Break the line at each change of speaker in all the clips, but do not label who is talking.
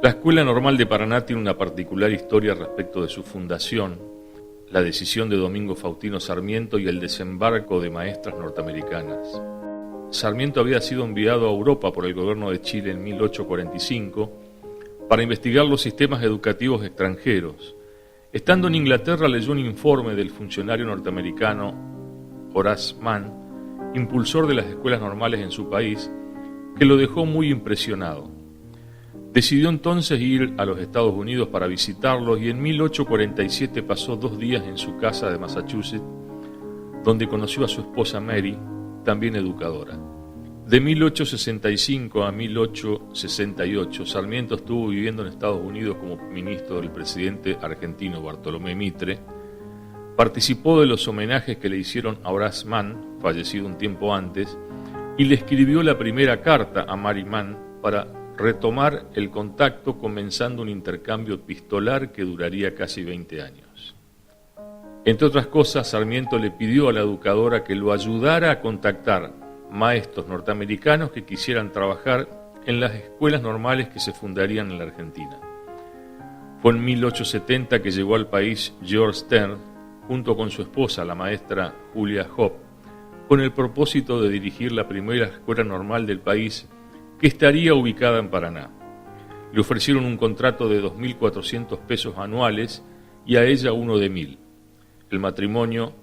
La Escuela Normal de Paraná tiene una particular historia respecto de su fundación, la decisión de Domingo Faustino Sarmiento y el desembarco de maestras norteamericanas. Sarmiento había sido enviado a Europa por el gobierno de Chile en 1845 para investigar los sistemas educativos extranjeros. Estando en Inglaterra leyó un informe del funcionario norteamericano Horace Mann, impulsor de las escuelas normales en su país, que lo dejó muy impresionado. Decidió entonces ir a los Estados Unidos para visitarlos y en 1847 pasó 2 días en su casa de Massachusetts, donde conoció a su esposa Mary, también educadora. De 1865 a 1868, Sarmiento estuvo viviendo en Estados Unidos como ministro del presidente argentino Bartolomé Mitre. Participó de los homenajes que le hicieron a Horace Mann, fallecido un tiempo antes, y le escribió la primera carta a Mary Mann para retomar el contacto, comenzando un intercambio epistolar que duraría casi 20 años. Entre otras cosas, Sarmiento le pidió a la educadora que lo ayudara a contactar maestros norteamericanos que quisieran trabajar en las escuelas normales que se fundarían en la Argentina. Fue en 1870 que llegó al país George Stern, junto con su esposa, la maestra Julia Hope, con el propósito de dirigir la primera escuela normal del país, que estaría ubicada en Paraná. Le ofrecieron un contrato de 2.400 pesos anuales y a ella uno de 1.000. El matrimonio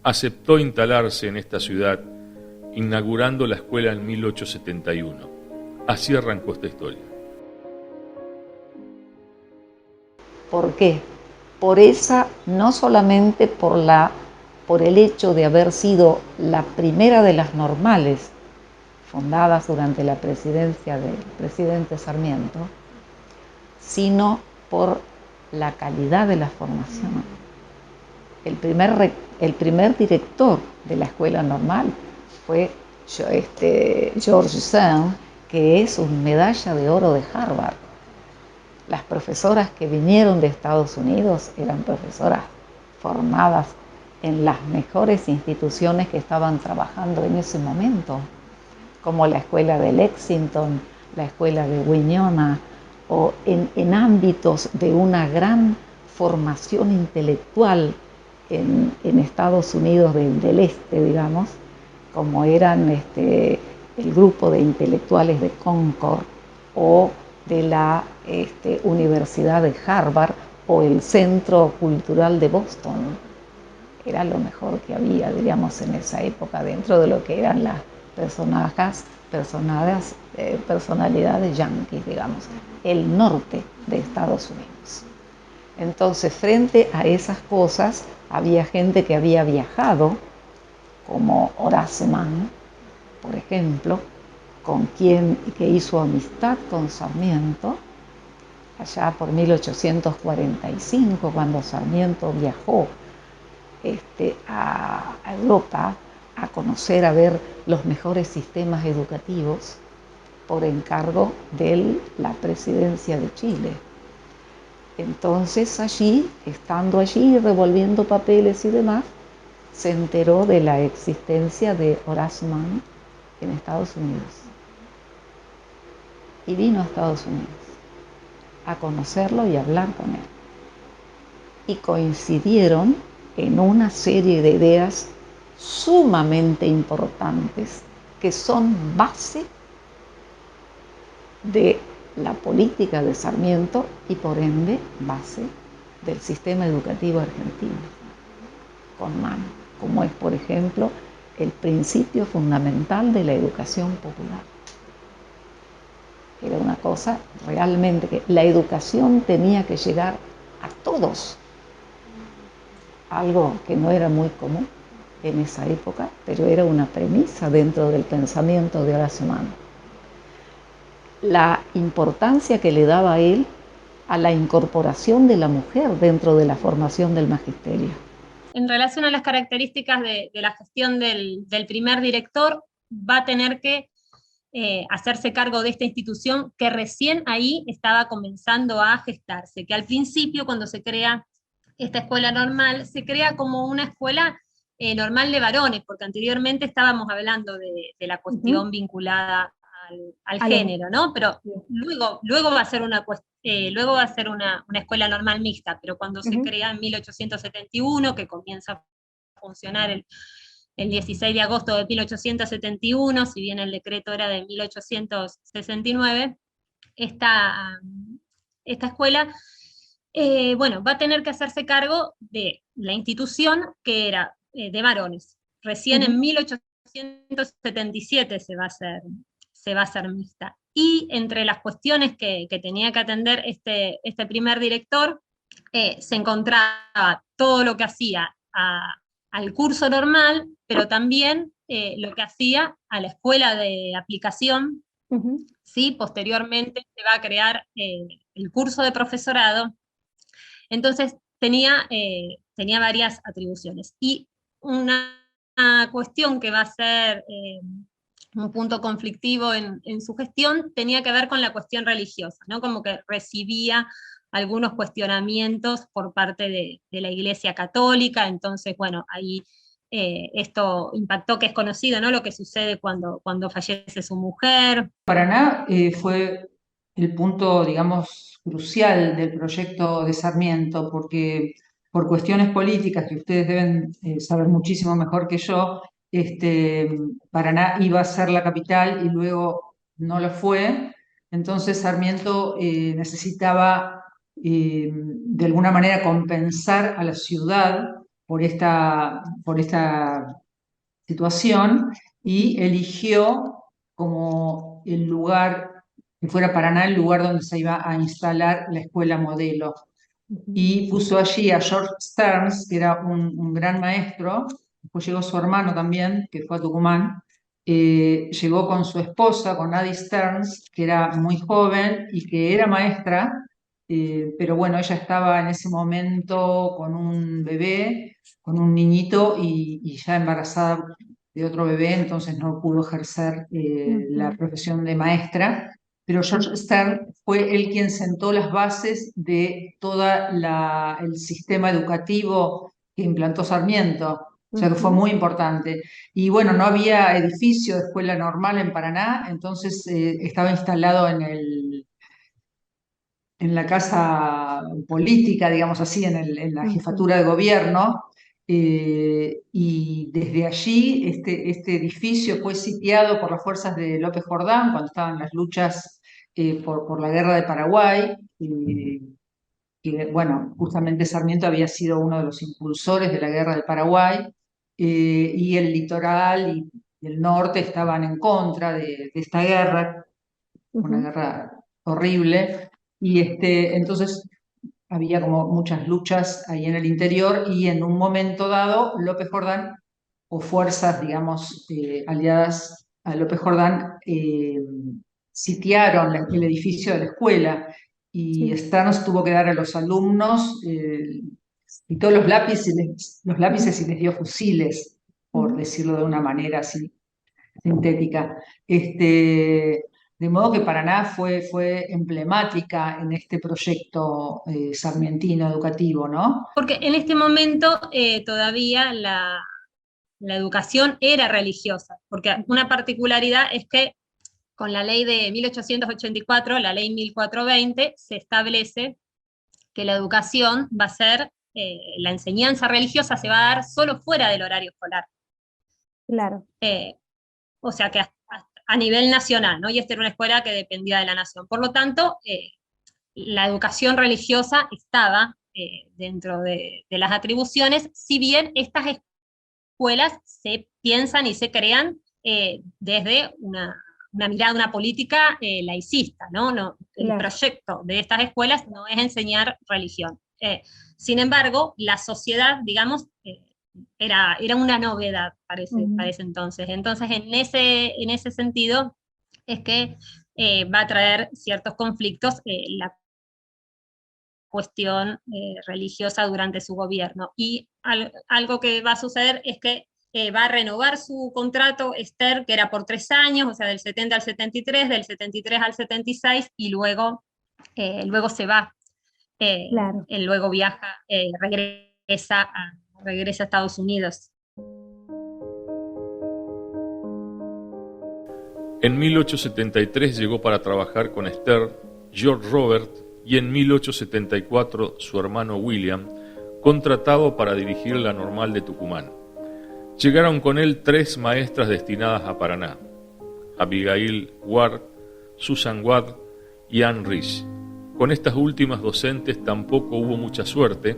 aceptó instalarse en esta ciudad, inaugurando la escuela en 1871. Así arrancó esta historia.
¿Por qué? No solamente por el hecho de haber sido la primera de las normales fundadas durante la presidencia del presidente Sarmiento, sino por la calidad de la formación. El primer director de la escuela normal fue George Sand, que es una medalla de oro de Harvard. Las profesoras que vinieron de Estados Unidos eran profesoras formadas en las mejores instituciones que estaban trabajando en ese momento, como la escuela de Lexington, la escuela de Winona, o en ámbitos de una gran formación intelectual en Estados Unidos del Este, digamos, como eran el grupo de intelectuales de Concord o de la Universidad de Harvard o el Centro Cultural de Boston. Era lo mejor que había, diríamos, en esa época dentro de lo que eran las personalidades yanquis, digamos, el norte de Estados Unidos. Entonces, frente a esas cosas, había gente que había viajado, como Horace Mann, por ejemplo, que hizo amistad con Sarmiento, allá por 1845, cuando Sarmiento viajó a Europa a conocer, a ver los mejores sistemas educativos por encargo de la presidencia de Chile. Entonces estando allí, revolviendo papeles y demás, se enteró de la existencia de Horace Mann en Estados Unidos. Y vino a Estados Unidos a conocerlo y a hablar con él. Y coincidieron en una serie de ideas sumamente importantes que son base de la política de Sarmiento y por ende base del sistema educativo argentino con Mann, como es, por ejemplo, el principio fundamental de la educación popular. Era una cosa realmente que la educación tenía que llegar a todos, algo que no era muy común en esa época, pero era una premisa dentro del pensamiento de Horace Mann. La importancia que le daba él a la incorporación de la mujer dentro de la formación del magisterio.
En relación a las características de la gestión del primer director, va a tener que hacerse cargo de esta institución que recién ahí estaba comenzando a gestarse, que al principio, cuando se crea esta escuela normal, se crea como una escuela normal de varones, porque anteriormente estábamos hablando de la cuestión vinculada al género, ¿no? Pero luego va a ser luego va a ser una escuela normal mixta, pero cuando se crea en 1871, que comienza a funcionar el 16 de agosto de 1871, si bien el decreto era de 1869, esta escuela, bueno, va a tener que hacerse cargo de la institución que era de varones. Recién en 1877 se va a hacer mixta. Y entre las cuestiones que tenía que atender este primer director, se encontraba todo lo que hacía al curso normal, pero también lo que hacía a la escuela de aplicación. ¿Sí? Posteriormente se va a crear el curso de profesorado. Entonces tenía varias atribuciones. Y una cuestión que va a ser un punto conflictivo en su gestión tenía que ver con la cuestión religiosa, ¿no? Como que recibía algunos cuestionamientos por parte de la Iglesia Católica. Entonces, bueno, ahí esto impactó, que es conocido, ¿no? Lo que sucede cuando fallece su mujer.
Paraná fue el punto, digamos, crucial del proyecto de Sarmiento, porque por cuestiones políticas, que ustedes deben saber muchísimo mejor que yo, Paraná iba a ser la capital y luego no lo fue. Entonces Sarmiento necesitaba de alguna manera compensar a la ciudad por esta situación, y eligió como el lugar, que fuera Paraná, el lugar donde se iba a instalar la escuela modelo. Y puso allí a George Stearns, que era un gran maestro. Después llegó su hermano también, que fue a Tucumán. Llegó con su esposa, con Addie Stearns, que era muy joven y que era maestra, pero bueno, ella estaba en ese momento con un bebé, con un niñito, y ya embarazada de otro bebé, entonces no pudo ejercer la profesión de maestra. Pero George Stern fue él quien sentó las bases de todo el sistema educativo que implantó Sarmiento. O sea que fue muy importante. Y bueno, no había edificio de escuela normal en Paraná, entonces estaba instalado en la casa política, digamos así, en la jefatura de gobierno. Y desde allí este edificio fue sitiado por las fuerzas de López Jordán cuando estaban las luchas por la guerra de Paraguay. Y bueno, justamente Sarmiento había sido uno de los impulsores de la guerra de Paraguay, y el litoral y el norte estaban en contra de esta guerra, una guerra horrible. Y entonces había como muchas luchas ahí en el interior, y en un momento dado López Jordán, o fuerzas, digamos, aliadas a López Jordán, sitiaron el edificio de la escuela, y Stearns tuvo que dar a los alumnos, quitó los lápices y les dio fusiles, por decirlo de una manera así sintética. De modo que Paraná fue emblemática en este proyecto sarmientino educativo, ¿no?
Porque en este momento todavía la educación era religiosa, porque una particularidad es que con la ley de 1884, la ley 1420, se establece que la educación va a ser, la enseñanza religiosa se va a dar solo fuera del horario escolar.
Claro.
O sea que a nivel nacional, ¿no? Y esta era una escuela que dependía de la nación. Por lo tanto, la educación religiosa estaba dentro de las atribuciones, si bien estas escuelas se piensan y se crean desde una mirada, una política laicista, ¿no? El proyecto de estas escuelas no es enseñar religión. Sin embargo, la sociedad, digamos, era una novedad para ese entonces. Entonces, en ese sentido, es que va a traer ciertos conflictos la cuestión religiosa durante su gobierno. Y algo que va a suceder es que va a renovar su contrato Esther, que era por 3 años, o sea, del 70 al 73, del 73 al 76, y luego se va. Él luego viaja, regresa a Estados Unidos.
En 1873 llegó para trabajar con Esther, George Robert y en 1874 su hermano William, contratado para dirigir la Normal de Tucumán. Llegaron con él 3 maestras destinadas a Paraná: Abigail Ward, Susan Watt y Anne Rich. Con estas últimas docentes tampoco hubo mucha suerte,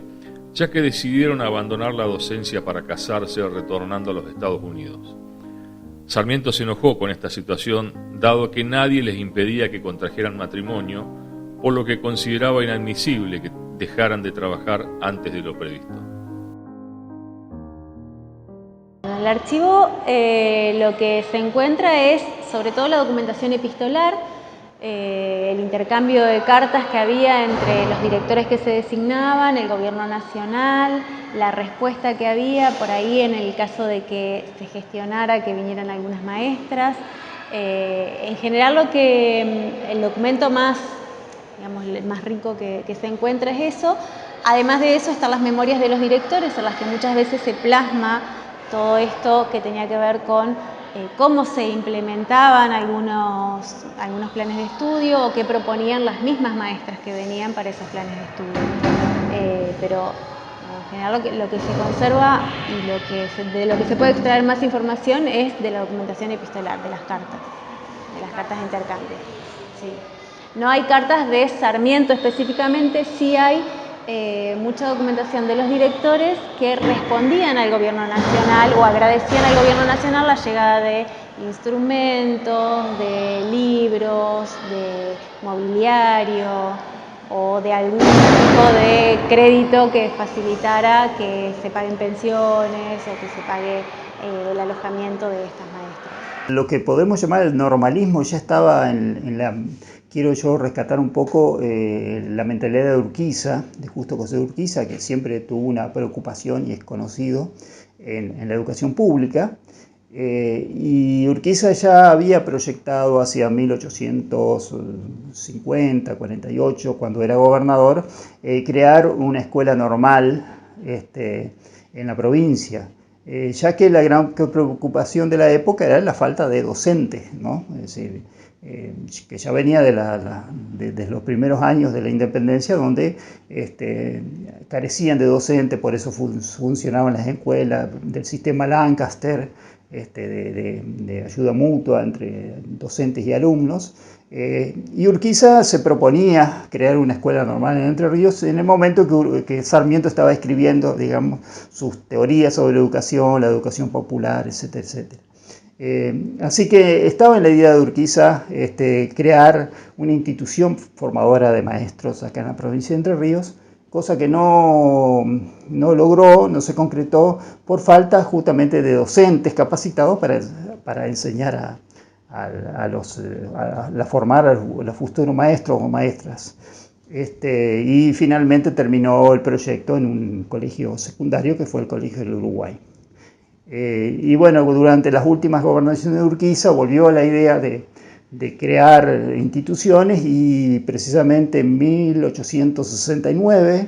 ya que decidieron abandonar la docencia para casarse retornando a los Estados Unidos. Sarmiento se enojó con esta situación, dado que nadie les impedía que contrajeran matrimonio, por lo que consideraba inadmisible que dejaran de trabajar antes de lo previsto.
En el archivo lo que se encuentra es sobre todo la documentación epistolar, el intercambio de cartas que había entre los directores que se designaban, el gobierno nacional, la respuesta que había por ahí en el caso de que se gestionara que vinieran algunas maestras. En general el documento más, digamos, el más rico que se encuentra es eso. Además de eso están las memorias de los directores, en las que muchas veces se plasma todo esto que tenía que ver con cómo se implementaban algunos planes de estudio o qué proponían las mismas maestras que venían para esos planes de estudio. Pero en general lo que se conserva y de lo que se puede extraer más información es de la documentación epistolar, de las cartas de intercambio. Sí. No hay cartas de Sarmiento específicamente, sí hay mucha documentación de los directores que respondían al gobierno nacional o agradecían al gobierno nacional la llegada de instrumentos, de libros, de mobiliario o de algún tipo de crédito que facilitara que se paguen pensiones o que se pague el alojamiento de estas maestras.
Lo que podemos llamar el normalismo ya estaba en la... Quiero yo rescatar un poco la mentalidad de Urquiza, de Justo José de Urquiza, que siempre tuvo una preocupación y es conocido en la educación pública. Y Urquiza ya había proyectado hacia 1850, 48, cuando era gobernador, crear una escuela normal en la provincia. Ya que la gran preocupación de la época era la falta de docentes, ¿no? Es decir, que ya venía desde los primeros años de la independencia, donde carecían de docentes, por eso funcionaban las escuelas del sistema Lancaster, de ayuda mutua entre docentes y alumnos. Y Urquiza se proponía crear una escuela normal en Entre Ríos en el momento que Sarmiento estaba escribiendo, digamos, sus teorías sobre la educación popular, etcétera, etcétera. Así que estaba en la idea de Urquiza crear una institución formadora de maestros acá en la provincia de Entre Ríos, cosa que no logró, no se concretó por falta justamente de docentes capacitados para enseñar a formar a los futuros maestros o maestras. Y finalmente terminó el proyecto en un colegio secundario que fue el Colegio del Uruguay. Y bueno, durante las últimas gobernaciones de Urquiza volvió a la idea de crear instituciones y precisamente en 1869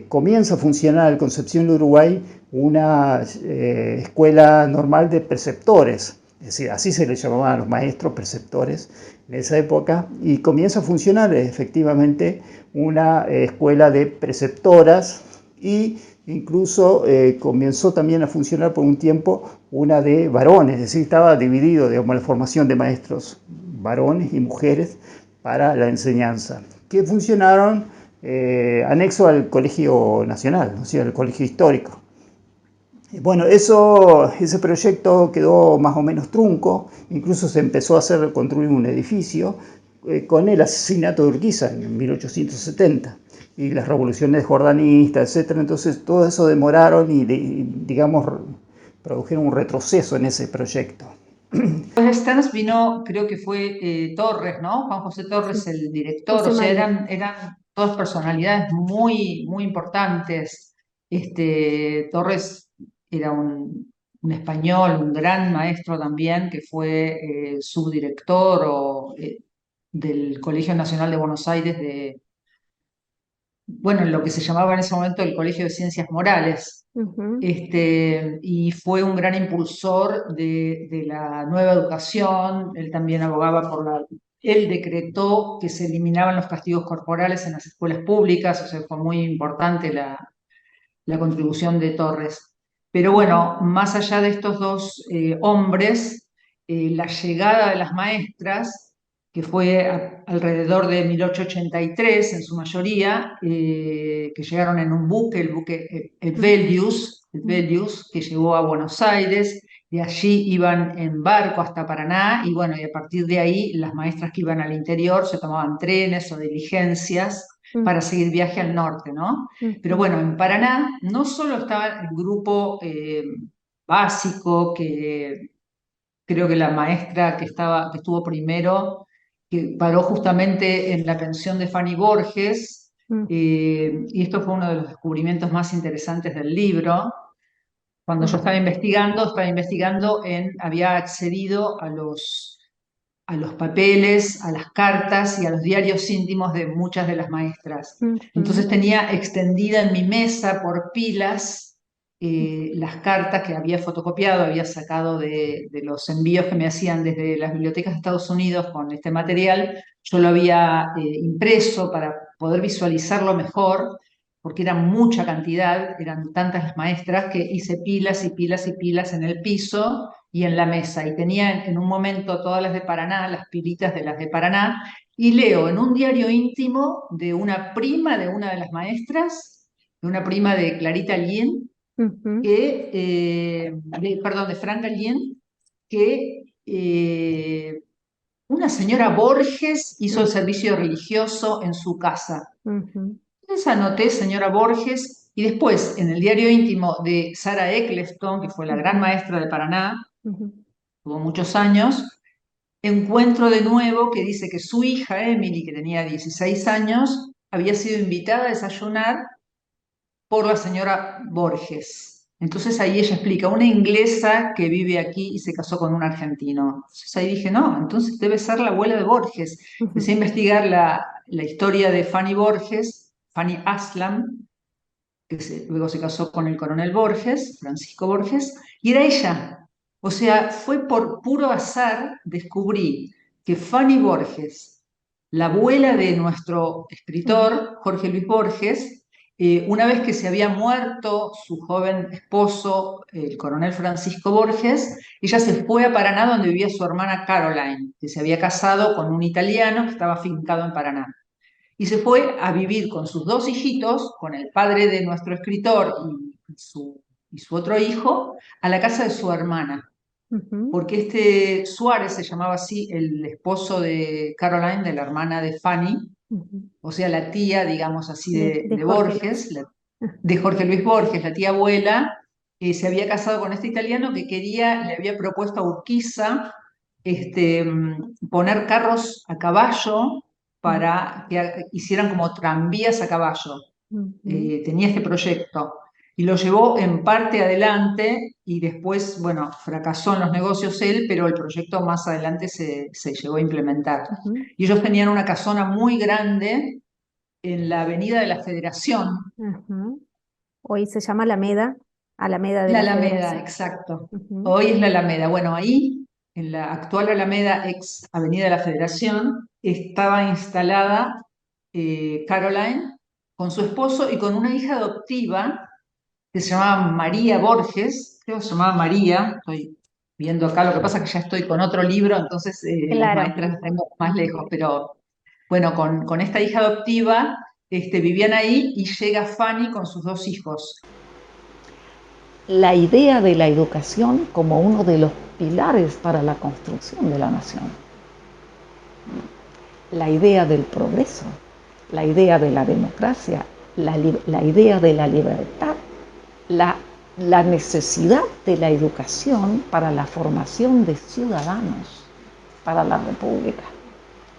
comienza a funcionar en Concepción del Uruguay una escuela normal de preceptores. Es decir, así se les llamaban a los maestros preceptores en esa época, y comienza a funcionar efectivamente una escuela de preceptoras, y incluso comenzó también a funcionar por un tiempo una de varones, es decir, estaba dividido, digamos, la formación de maestros varones y mujeres para la enseñanza, que funcionaron anexo al Colegio Nacional, o sea, al Colegio Histórico. Bueno, ese proyecto quedó más o menos trunco, incluso se empezó a construir un edificio con el asesinato de Urquiza en 1870 y las revoluciones jordanistas, etc. Entonces todo eso demoraron y digamos, produjeron un retroceso en ese proyecto.
Pues Stearns vino, creo que fue Torres, ¿no? Juan José Torres, el director, o sea, eran todas personalidades muy, muy importantes. Torres era un español, un gran maestro también, que fue subdirector del Colegio Nacional de Buenos Aires bueno, en lo que se llamaba en ese momento el Colegio de Ciencias Morales. Y fue un gran impulsor de la nueva educación. Él también abogaba él decretó que se eliminaban los castigos corporales en las escuelas públicas, o sea, fue muy importante la contribución de Torres. Pero bueno, más allá de estos dos hombres, la llegada de las maestras, que fue alrededor de 1883 en su mayoría, que llegaron en un buque, el buque Velius, que llegó a Buenos Aires. De allí iban en barco hasta Paraná, y bueno, y a partir de ahí las maestras que iban al interior se tomaban trenes o diligencias para seguir viaje al norte, ¿no? Pero bueno, en Paraná no solo estaba el grupo básico, que creo que la maestra que estuvo primero, que paró justamente en la pensión de Fanny Borges, y esto fue uno de los descubrimientos más interesantes del libro. Cuando yo estaba investigando había accedido a los papeles, a las cartas y a los diarios íntimos de muchas de las maestras. Entonces tenía extendida en mi mesa por pilas las cartas que había fotocopiado, había sacado de los envíos que me hacían desde las bibliotecas de Estados Unidos con este material. Yo lo había impreso para poder visualizarlo mejor, porque era mucha cantidad, eran tantas las maestras, que hice pilas y pilas y pilas en el piso y en la mesa, y tenía en un momento todas las de Paraná, las pilitas de las de Paraná, y leo en un diario íntimo de una prima de una de las maestras, de una prima de Clarita Lien, de Franca Lien, que una señora Borges hizo el servicio religioso en su casa. Entonces anoté señora Borges, y después en el diario íntimo de Sara Eccleston, que fue la gran maestra de Paraná, tuvo muchos años, encuentro de nuevo que dice que su hija, Emily, que tenía 16 años, había sido invitada a desayunar por la señora Borges. Entonces ahí ella explica, una inglesa que vive aquí y se casó con un argentino. Entonces ahí dije, no, entonces debe ser la abuela de Borges. Empecé a investigar la historia de Fanny Borges, Fanny Aslam, que luego se casó con el coronel Borges, Francisco Borges, y era ella. O sea, fue por puro azar descubrí que Fanny Borges, la abuela de nuestro escritor Jorge Luis Borges, una vez que se había muerto su joven esposo, el coronel Francisco Borges, ella se fue a Paraná, donde vivía su hermana Caroline, que se había casado con un italiano que estaba afincado en Paraná. Y se fue a vivir con sus dos hijitos, con el padre de nuestro escritor y su otro hijo, a la casa de su hermana. Porque este Suárez se llamaba así, el esposo de Caroline, de la hermana de Fanny, o sea, la tía, digamos así, de Borges, de Jorge Luis Borges, la tía abuela, se había casado con este italiano que le había propuesto a Urquiza poner carros a caballo para que hicieran como tranvías a caballo. Tenía este proyecto y lo llevó en parte adelante, y después, bueno, fracasó en los negocios él, pero el proyecto más adelante se llegó a implementar. Y ellos tenían una casona muy grande en la Avenida de la Federación.
Hoy se llama Alameda de
La
la
Alameda,
Federación.
exacto. Hoy es la Alameda. Bueno, ahí, en la actual Alameda, ex Avenida de la Federación, estaba instalada Caroline con su esposo y con una hija adoptiva que se llamaba María Borges, creo que se llamaba María, estoy viendo acá, lo que pasa es que ya estoy con otro libro, entonces las maestras las tengo más lejos, pero bueno, con esta hija adoptiva vivían ahí, y llega Fanny con sus dos hijos.
La idea de la educación como uno de los pilares para la construcción de la nación. La idea del progreso, la idea de la democracia, la idea de la libertad, la necesidad de la educación para la formación de ciudadanos para la República.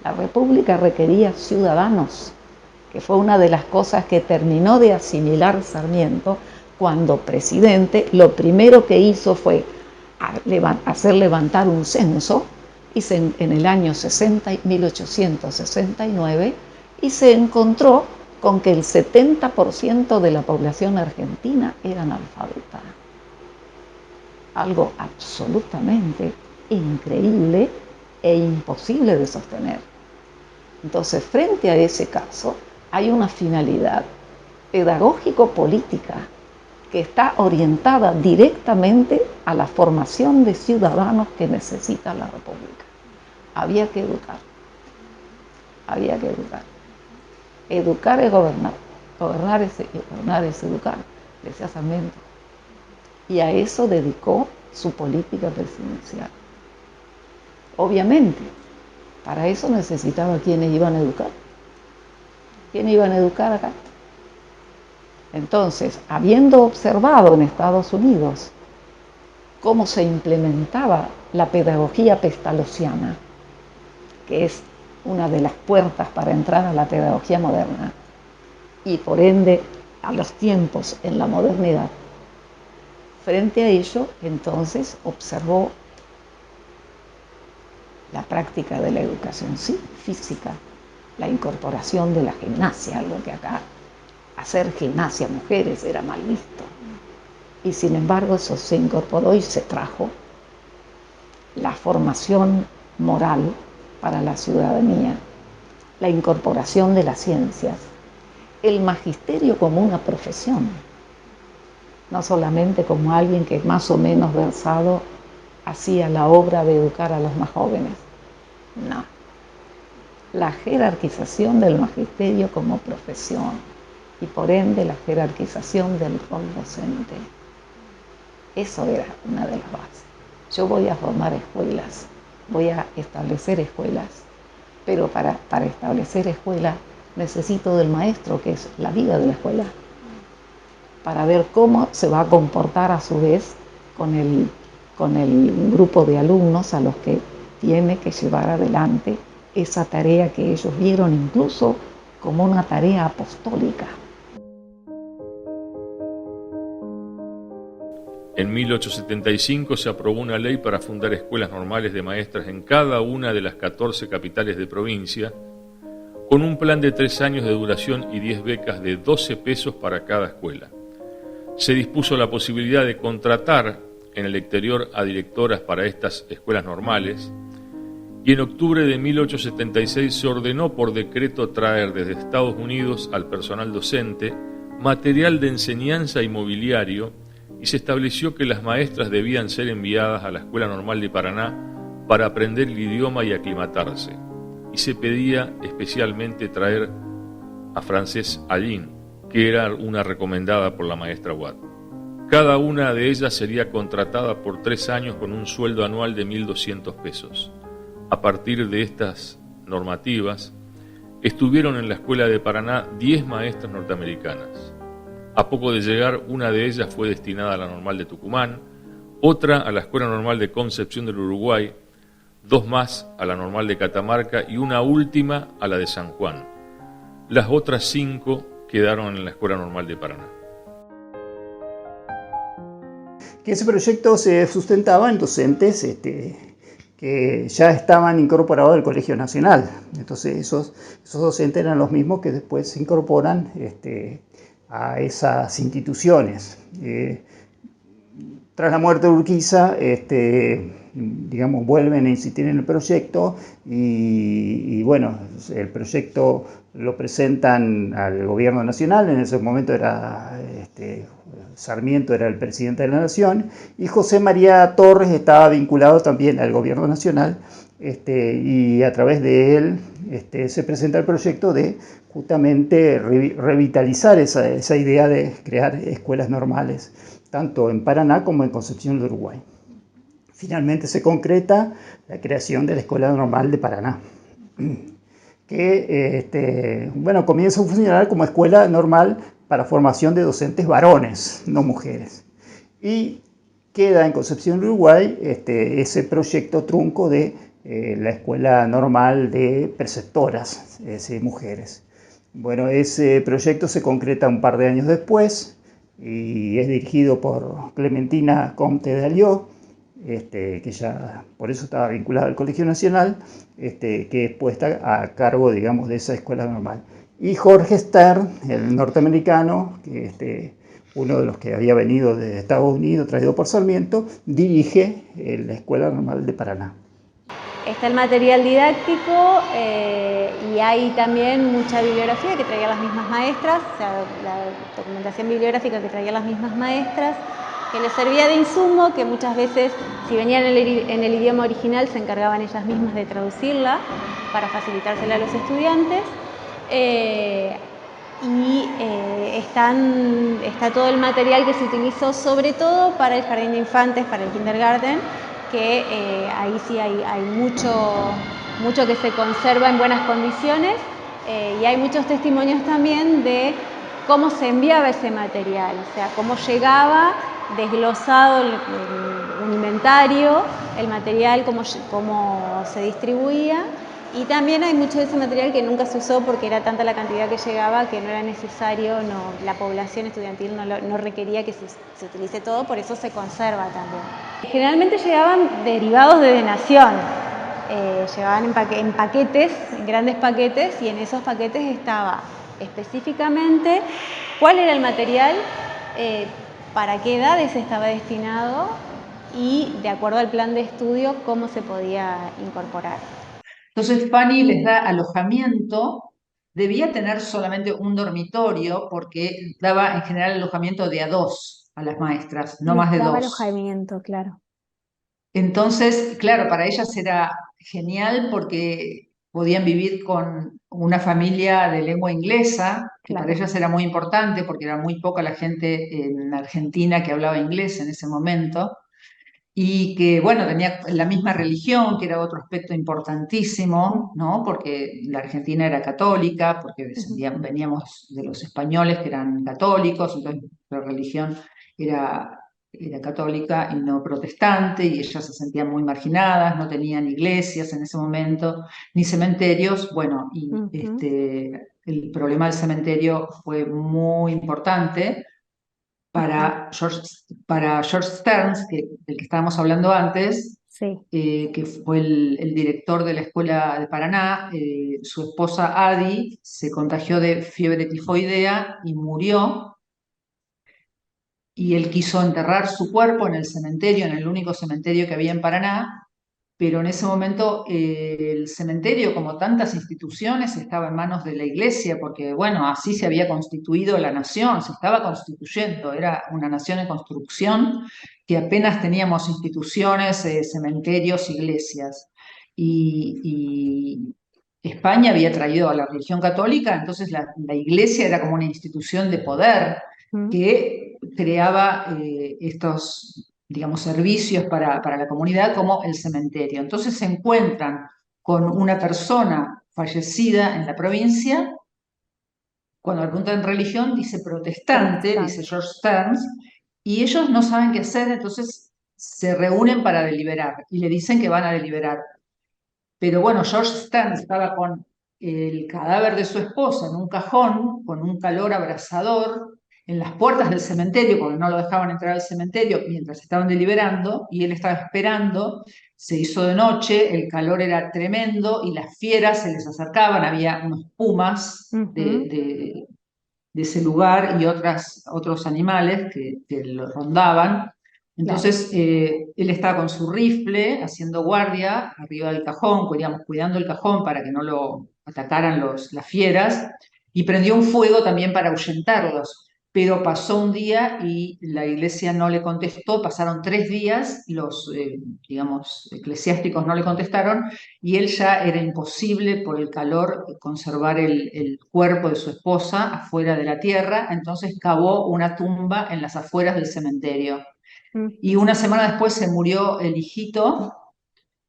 La República requería ciudadanos, que fue una de las cosas que terminó de asimilar Sarmiento cuando presidente. Lo primero que hizo fue hacer levantar un censo, en el año 1869, y se encontró con que el 70% de la población argentina era analfabeta. Algo absolutamente increíble e imposible de sostener. Entonces, frente a ese caso, hay una finalidad pedagógico-política que está orientada directamente a la formación de ciudadanos que necesita la República. Había que educar. Había que educar. Educar es gobernar. Gobernar es educar, decía Sarmiento. Y a eso dedicó su política presidencial. Obviamente, para eso necesitaba quienes iban a educar. ¿Quiénes iban a educar acá? Entonces, habiendo observado en Estados Unidos cómo se implementaba la pedagogía pestalozziana, que es una de las puertas para entrar a la pedagogía moderna, y por ende a los tiempos en la modernidad, frente a ello, entonces observó la práctica de la educación física, la incorporación de la gimnasia, algo que acá hacer gimnasia mujeres era mal visto. Y sin embargo eso se incorporó y se trajo la formación moral para la ciudadanía, la incorporación de las ciencias, el magisterio como una profesión, no solamente como alguien que más o menos versado hacía la obra de educar a los más jóvenes. No. La jerarquización del magisterio como profesión y por ende la jerarquización del rol docente. Eso era una de las bases. Yo voy a formar escuelas, voy a establecer escuelas, pero para establecer escuelas necesito del maestro, que es la vida de la escuela, para ver cómo se va a comportar a su vez con el grupo de alumnos a los que tiene que llevar adelante esa tarea que ellos vieron incluso como una tarea apostólica.
En 1875 se aprobó una ley para fundar escuelas normales de maestras en cada una de las 14 capitales de provincia, con un plan de 3 años de duración y 10 becas de 12 pesos para cada escuela. Se dispuso la posibilidad de contratar en el exterior a directoras para estas escuelas normales, y en octubre de 1876 se ordenó por decreto traer desde Estados Unidos al personal docente material de enseñanza y mobiliario, y se estableció que las maestras debían ser enviadas a la Escuela Normal de Paraná para aprender el idioma y aclimatarse, y se pedía especialmente traer a Frances Allin, que era una recomendada por la maestra Watt. Cada una de ellas sería contratada por 3 años con un sueldo anual de 1.200 pesos. A partir de estas normativas, estuvieron en la Escuela de Paraná 10 maestras norteamericanas. A poco de llegar, una de ellas fue destinada a la Normal de Tucumán, otra a la Escuela Normal de Concepción del Uruguay, 2 más a la Normal de Catamarca y una última a la de San Juan. Las otras 5 quedaron en la Escuela Normal de Paraná.
Que ese proyecto se sustentaba en docentes que ya estaban incorporados al Colegio Nacional. Entonces esos docentes eran los mismos que después se incorporan a esas instituciones. Tras la muerte de Urquiza, digamos, vuelven a insistir en el proyecto y bueno, el proyecto lo presentan al gobierno nacional. En ese momento era Sarmiento era el presidente de la Nación y José María Torres estaba vinculado también al gobierno nacional, y a través de él se presenta el proyecto de justamente revitalizar esa idea de crear escuelas normales, tanto en Paraná como en Concepción del Uruguay. Finalmente se concreta la creación de la Escuela Normal de Paraná, que comienza a funcionar como escuela normal para formación de docentes varones, no mujeres. Y queda en Concepción del Uruguay ese proyecto trunco de la Escuela Normal de Preceptoras, mujeres. Bueno, ese proyecto se concreta un par de años después y es dirigido por Clementina Comte de Alió, que ya por eso estaba vinculada al Colegio Nacional, que es puesta a cargo, digamos, de esa escuela normal. Y Jorge Stern, el norteamericano, uno de los que había venido de Estados Unidos, traído por Sarmiento, dirige la Escuela Normal de Paraná.
Está el material didáctico y hay también mucha bibliografía que traían las mismas maestras, o sea, la documentación bibliográfica que traían las mismas maestras, que les servía de insumo, que muchas veces, si venían en el idioma original, se encargaban ellas mismas de traducirla para facilitársela a los estudiantes. Está todo el material que se utilizó sobre todo para el jardín de infantes, para el kindergarten, que ahí sí hay mucho que se conserva en buenas condiciones y hay muchos testimonios también de cómo se enviaba ese material, o sea, cómo llegaba desglosado un inventario, el material, cómo se distribuía. Y también hay mucho de ese material que nunca se usó porque era tanta la cantidad que llegaba que no era necesario, la población estudiantil no requería que se utilice todo, por eso se conserva también. Generalmente llegaban derivados de donación, llegaban en paquetes, en grandes paquetes, y en esos paquetes estaba específicamente cuál era el material, para qué edades estaba destinado y, de acuerdo al plan de estudio, cómo se podía incorporar.
Entonces Fanny les da alojamiento, debía tener solamente un dormitorio porque daba en general alojamiento de a 2 a las maestras, no más de 2.
Daba alojamiento, claro.
Entonces, claro, para ellas era genial porque podían vivir con una familia de lengua inglesa, que
Claro.
para ellas era muy importante porque era muy poca la gente en Argentina que hablaba inglés en ese momento. Y que, bueno, tenía la misma religión, que era otro aspecto importantísimo, ¿no? Porque la Argentina era católica, porque veníamos de los españoles que eran católicos, entonces la religión era católica y no protestante, y ellas se sentían muy marginadas, no tenían iglesias en ese momento, ni cementerios. Bueno, y el problema del cementerio fue muy importante para George Stearns, del que estábamos hablando antes,
Sí.
Que fue el director de la Escuela de Paraná. Su esposa Adi se contagió de fiebre tifoidea y murió, y él quiso enterrar su cuerpo en el cementerio, en el único cementerio que había en Paraná, pero en ese momento el cementerio, como tantas instituciones, estaba en manos de la iglesia, porque bueno, así se había constituido la nación, se estaba constituyendo, era una nación en construcción, que apenas teníamos instituciones, cementerios, iglesias. Y España había traído a la religión católica, entonces la iglesia era como una institución de poder que creaba estos, digamos, servicios para la comunidad, como el cementerio. Entonces se encuentran con una persona fallecida en la provincia. Cuando le preguntan religión, dice protestante, dice George Stearns, y ellos no saben qué hacer, entonces se reúnen para deliberar y le dicen que van a deliberar. Pero bueno, George Stearns estaba con el cadáver de su esposa en un cajón, con un calor abrasador, en las puertas del cementerio, porque no lo dejaban entrar al cementerio mientras estaban deliberando, y él estaba esperando. Se hizo de noche, el calor era tremendo y las fieras se les acercaban, había unos pumas de ese lugar y otros animales que lo rondaban. Entonces él estaba con su rifle haciendo guardia arriba del cajón, cuidando el cajón para que no lo atacaran las fieras, y prendió un fuego también para ahuyentarlos. Pero pasó un día y la iglesia no le contestó, pasaron 3 días, los digamos, eclesiásticos no le contestaron, y él ya era imposible por el calor conservar el cuerpo de su esposa afuera de la tierra, entonces cavó una tumba en las afueras del cementerio. Y una semana después se murió el hijito,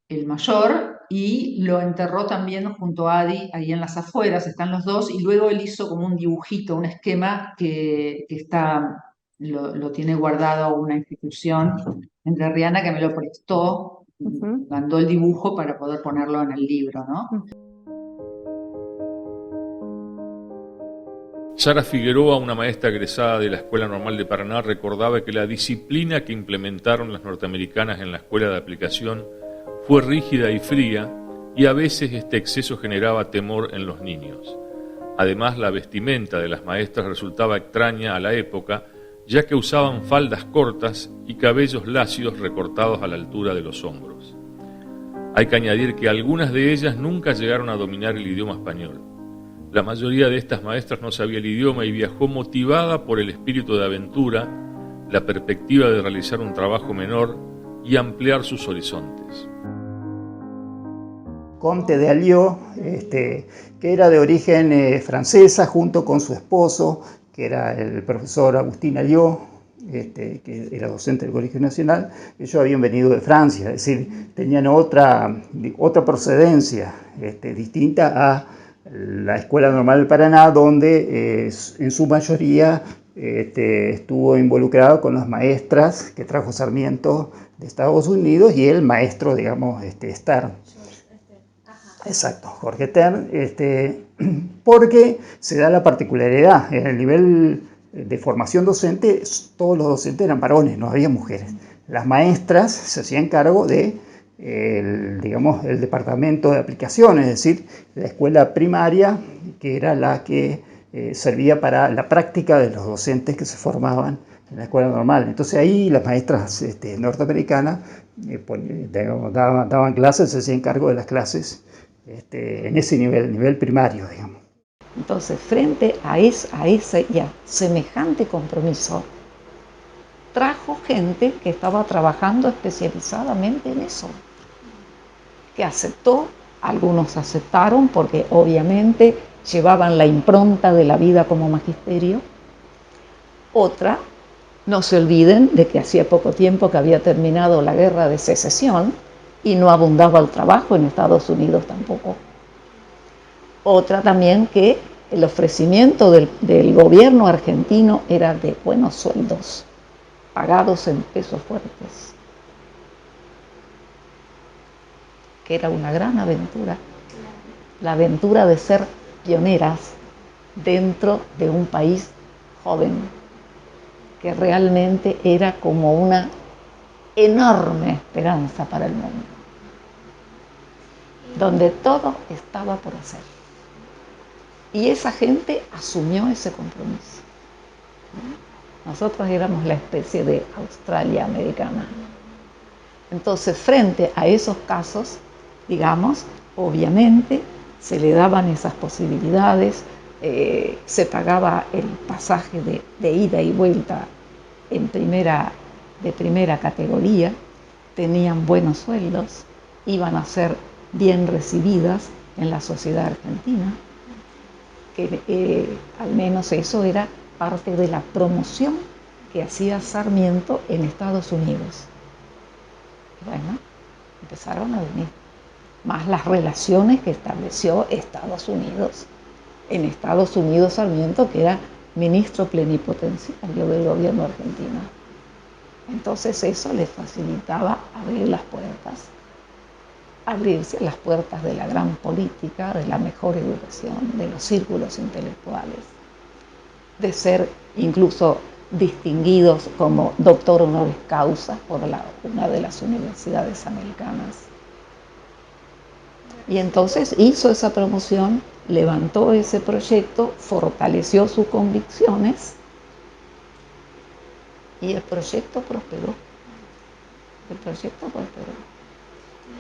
el mayor, y lo enterró también junto a Adi, ahí en las afueras, están los dos, y luego él hizo como un dibujito, un esquema que lo tiene guardado una institución entrerriana que me lo prestó, mandó el dibujo para poder ponerlo en el libro, ¿no?
Sara Figueroa, una maestra egresada de la Escuela Normal de Paraná, recordaba que la disciplina que implementaron las norteamericanas en la escuela de aplicación fue rígida y fría, y a veces este exceso generaba temor en los niños. Además, la vestimenta de las maestras resultaba extraña a la época, ya que usaban faldas cortas y cabellos lacios recortados a la altura de los hombros. Hay que añadir que algunas de ellas nunca llegaron a dominar el idioma español. La mayoría de estas maestras no sabía el idioma y viajó motivada por el espíritu de aventura, la perspectiva de realizar un trabajo menor y ampliar sus horizontes.
Comte de Alliot, que era de origen francesa, junto con su esposo, que era el profesor Agustín Alliot, que era docente del Colegio Nacional. Ellos habían venido de Francia, es decir, tenían otra procedencia distinta a la Escuela Normal del Paraná, donde en su mayoría estuvo involucrado con las maestras que trajo Sarmiento de Estados Unidos y el maestro, digamos, Stern. Exacto, Jorge Stern, porque se da la particularidad en el nivel de formación docente, todos los docentes eran varones, no había mujeres. Las maestras se hacían cargo de el departamento de aplicaciones, es decir, la escuela primaria, que era la que servía para la práctica de los docentes que se formaban en la escuela normal. Entonces ahí las maestras norteamericanas daban clases, se hacían cargo de las clases en ese nivel primario, digamos.
Entonces, frente a ese ya semejante compromiso, trajo gente que estaba trabajando especializadamente en eso, que aceptó, algunos aceptaron porque obviamente llevaban la impronta de la vida como magisterio. Otra, no se olviden de que hacía poco tiempo que había terminado la guerra de secesión y no abundaba el trabajo en Estados Unidos tampoco. Otra también, que el ofrecimiento del gobierno argentino era de buenos sueldos, pagados en pesos fuertes, que era una gran aventura, la aventura de ser pioneras dentro de un país joven, que realmente era como una enorme esperanza para el mundo, donde todo estaba por hacer. Y esa gente asumió ese compromiso. Nosotros éramos la especie de Australia americana. Entonces, frente a esos casos, digamos, obviamente se le daban esas posibilidades, se pagaba el pasaje de ida y vuelta de primera categoría, tenían buenos sueldos, iban a ser bien recibidas en la sociedad argentina, que al menos eso era parte de la promoción que hacía Sarmiento en Estados Unidos. Bueno, empezaron a venir, más las relaciones que estableció Estados Unidos. En Estados Unidos Sarmiento, que era ministro plenipotenciario del gobierno argentino. Entonces eso les facilitaba abrirse las puertas de la gran política, de la mejor educación, de los círculos intelectuales, de ser incluso distinguidos como doctor honoris causa por una de las universidades americanas. Y entonces hizo esa promoción, levantó ese proyecto, fortaleció sus convicciones y el proyecto prosperó.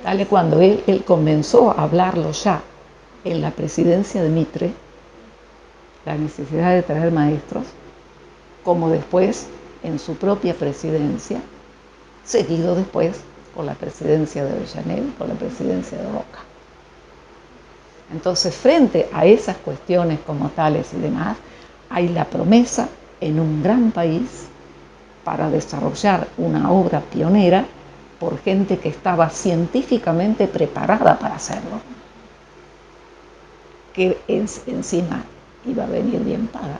Dale, cuando él comenzó a hablarlo ya en la presidencia de Mitre, la necesidad de traer maestros, como después en su propia presidencia, seguido después por la presidencia de Avellaneda y por la presidencia de Roca. Entonces, frente a esas cuestiones como tales y demás, hay la promesa en un gran país para desarrollar una obra pionera por gente que estaba científicamente preparada para hacerlo, que encima iba a venir bien paga.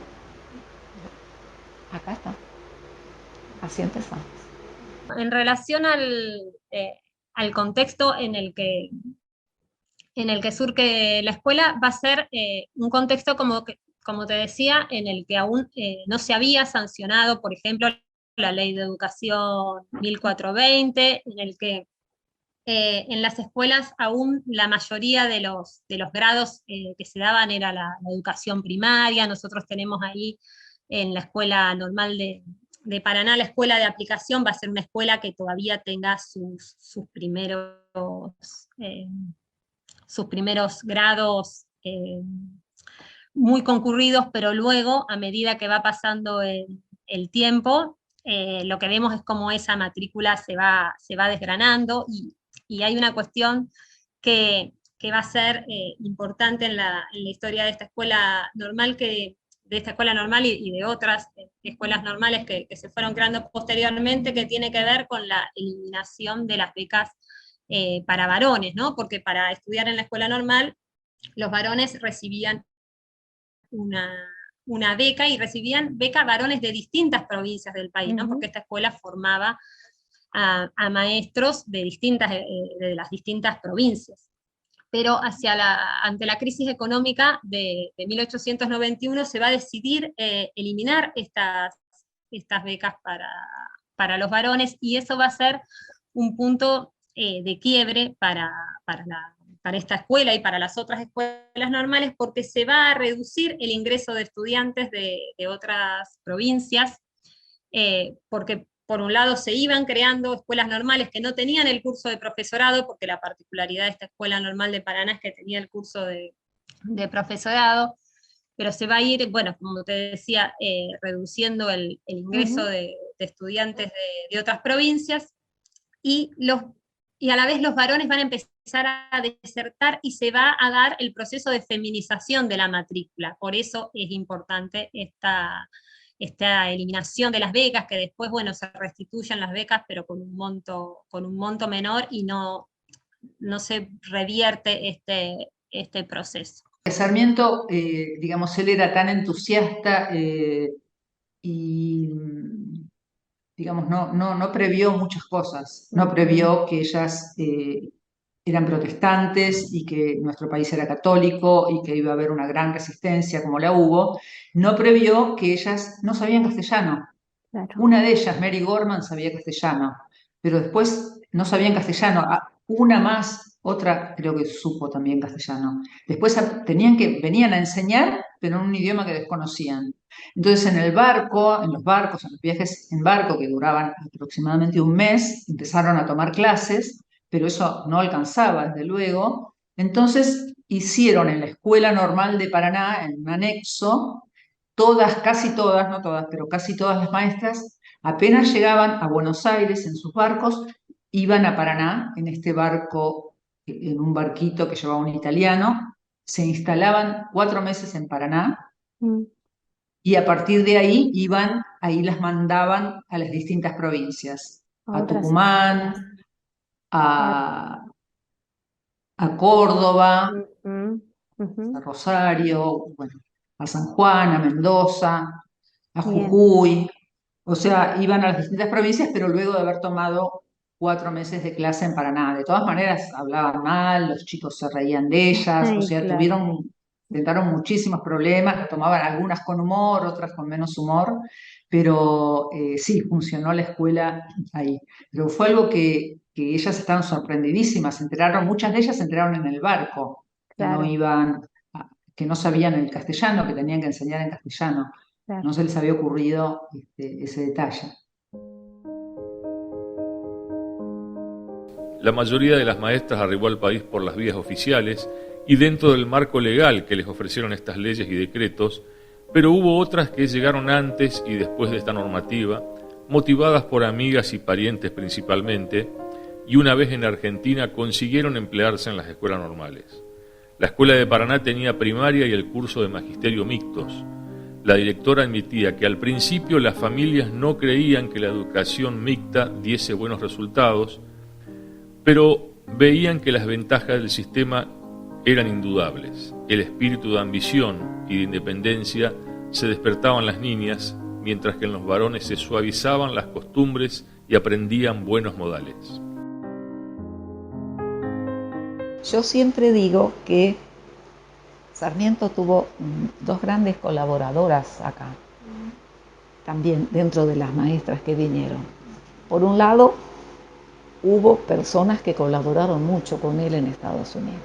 Acá está, así empezamos.
En relación al contexto en el que surge la escuela, va a ser un contexto, como te decía, en el que aún no se había sancionado, por ejemplo, la Ley de Educación 1420, en el que en las escuelas aún la mayoría de los grados que se daban era la educación primaria. Nosotros tenemos ahí en la Escuela Normal de Paraná, la escuela de aplicación va a ser una escuela que todavía tenga sus primeros grados muy concurridos, pero luego, a medida que va pasando el tiempo, lo que vemos es cómo esa matrícula se va desgranando, y hay una cuestión que va a ser importante en la historia de esta escuela normal, y de otras escuelas normales que se fueron creando posteriormente, que tiene que ver con la eliminación de las becas para varones, ¿no? Porque para estudiar en la escuela normal, los varones recibían una beca, y recibían beca varones de distintas provincias del país, ¿no? Porque esta escuela formaba a maestros de las distintas provincias. Pero ante la crisis económica de 1891 se va a decidir eliminar estas becas para los varones, y eso va a ser un punto de quiebre para esta escuela y para las otras escuelas normales, porque se va a reducir el ingreso de estudiantes de otras provincias, porque por un lado se iban creando escuelas normales que no tenían el curso de profesorado, porque la particularidad de esta Escuela Normal de Paraná es que tenía el curso de profesorado, pero se va a ir, bueno, como te decía, reduciendo el ingreso de estudiantes de otras provincias, y a la vez los varones van a empezar a desertar, y se va a dar el proceso de feminización de la matrícula. Por eso es importante esta eliminación de las becas, que después, bueno, se restituyen las becas, pero con un monto menor, y no se revierte este proceso.
Sarmiento, digamos, él era tan entusiasta y, digamos, no previó muchas cosas. No previó que ellas eran protestantes y que nuestro país era católico y que iba a haber una gran resistencia como la hubo. No previó que ellas no sabían castellano. Claro. Una de ellas, Mary Gorman, sabía castellano, pero después no sabían castellano. Una más, otra creo que supo también castellano. Después venían a enseñar, pero en un idioma que desconocían. Entonces en los viajes en barco que duraban aproximadamente un mes, empezaron a tomar clases, pero eso no alcanzaba, desde luego. Entonces hicieron en la Escuela Normal de Paraná, en un anexo, casi todas, no todas, pero casi todas las maestras, apenas llegaban a Buenos Aires en sus barcos, iban a Paraná en este barco, en un barquito que llevaba un italiano, se instalaban 4 meses en Paraná, y a partir de ahí las mandaban a las distintas provincias, a Tucumán, a Córdoba, a Rosario, bueno, a San Juan, a Mendoza, a Jujuy. O sea, iban a las distintas provincias, pero luego de haber tomado 4 meses de clase en Paraná. De todas maneras, hablaban mal, los chicos se reían de ellas, o sea, claro. Intentaron muchísimos problemas, tomaban algunas con humor, otras con menos humor, pero sí, funcionó la escuela ahí. Pero fue algo que ellas estaban sorprendidísimas, muchas de ellas se enteraron en el barco, claro. Que no sabían el castellano, que tenían que enseñar en castellano. Claro. No se les había ocurrido ese detalle.
La mayoría de las maestras arribó al país por las vías oficiales y dentro del marco legal que les ofrecieron estas leyes y decretos, pero hubo otras que llegaron antes y después de esta normativa, motivadas por amigas y parientes principalmente, y una vez en Argentina consiguieron emplearse en las escuelas normales. La Escuela de Paraná tenía primaria y el curso de magisterio mixtos. La directora admitía que al principio las familias no creían que la educación mixta diese buenos resultados, pero veían que las ventajas del sistema eran indudables. El espíritu de ambición y de independencia se despertaban en las niñas, mientras que en los varones se suavizaban las costumbres y aprendían buenos modales.
Yo siempre digo que Sarmiento tuvo 2 grandes colaboradoras acá, también dentro de las maestras que vinieron. Por un lado, hubo personas que colaboraron mucho con él en Estados Unidos,